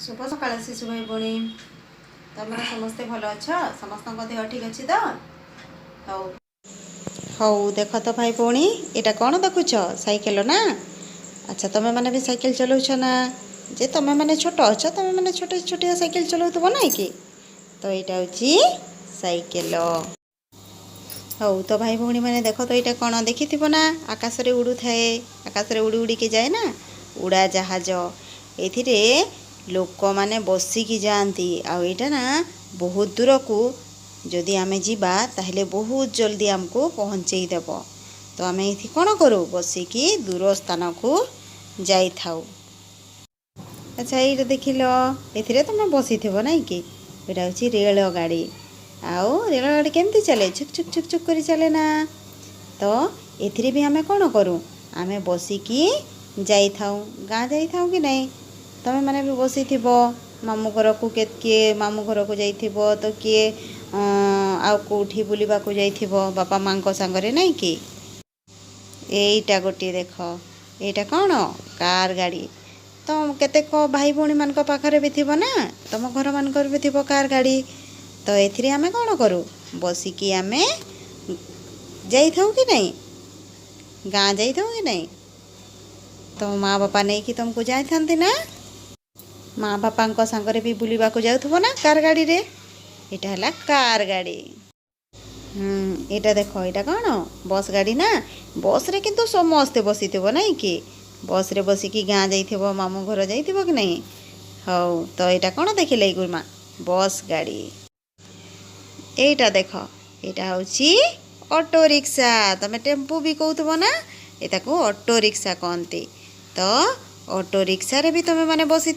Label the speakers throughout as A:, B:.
A: शुभ सकाळ शिशु भाई भणी तुम समस्ते भल अच्छ समस्त देह ठीक अच्छी तो हौ हौ देख तो भाई भणी यहाँ कौन देखुच साइकेल ना। अच्छा तुम्हें मैंने भी साइकेल चलाऊछ ना जे तुम्हें मैंने छोट अच्छ तुम्हें मैंने छोटे छोटिया साइकेल चलाउथबो ना कि तो यहाँ हूँ साइकेल। हौ तो भाई भौणी मैंने देख तो यहाँ कौन देखी ना आकाश रे उड़ू थाए आकाश रे उड़ी उड़ी के जाए ना उड़ा जहाज एथिरे लोक माने बसिकी जाती आईटा ना बहुत दूर को जदि आमे जीवा ताहले बहुत जल्दी आमको पहुँचई देव। तो आमे इथि कौन करूँ बसिकी दूर स्थान को जाई थाउ। अच्छा ये देख लो ए तुम बसी थ ना कि यहाँ हूँ रेल गाड़ी आउ रेल गाड़ी केमती चले छुक छुक छुक छुक कर चले ना। तो एथिरे भी आमे कौन करूँ आमे बसिकी जाई थाउ गाँ जाई थाउ कि नहीं। तमें मैंने भी बसी थी मामू घर को किए मामू घर को जाइथिबो तो किए आउ कोठी बुलिबा को जाइथिबो बापा माँ को सांगरे नहीं कि एटा गोटे देख एटा कौन कार गाड़ी। तो केतेक भाई भौणी मान पाखरे भी थी ना तुम घर मान भी थी कार गाड़ी। तो एथिरे आमे कौन करूँ बसिकी आमे जाई थाउ कि नहीं गाँ जाई थाउ कि नहीं। तो माँ बापा नहीं कि तुमको जाई थांती ना माँ बापा सांगरे भी बुलिबा को जाउथबो ना कार गाड़ी रे एटा हला कार गाड़ी। एटा देखो एटा कौन बस गाड़ी ना बस रे किंतु समस्ते बसीथिबो नहीं कि बस रे बसिकी गाँ जाइथिबो मामू घर जाइथिबो कि नहीं। हौ तो एटा कौन देखिले गुरमा बस गाड़ी। एटा देख एटा हूँ ऑटो रिक्शा तमें टेम्पू भी कहथबो ना एटा को ऑटो रिक्शा कहती। तो ऑटो रिक्शा रे भी तुम्हें माने बसी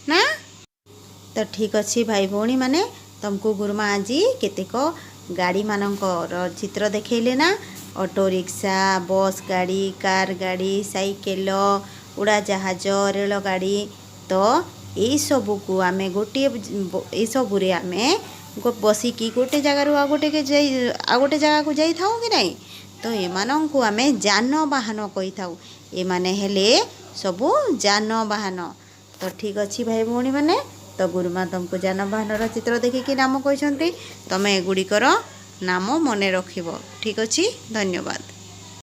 A: ना। तो ठीक अच्छे भाई भौणी माने तुमको गुरुमा आज केतेक गाड़ी मानकर चित्र देखैले ना ऑटो रिक्शा बस गाड़ी कार गाड़ी साइकेल उड़ा जहाज रेल गाड़ी। तो यही सबू को आमे गोटे यही सबू रे आमे बसिकी गोटे जगार आ गोटे जगह को जाई थाउ कि नहीं। तो एमान को आमे जानवाहन कही थाउ एमाने हेले सबू जानवाहन। तो ठीक अच्छी भाई भौणी मैंने तो गुरुमा तुमको जानवाहन चित्र देखिकी नाम कहते तमें एगुड़िकर नाम मन रखिब। ठीक अच्छी धन्यवाद।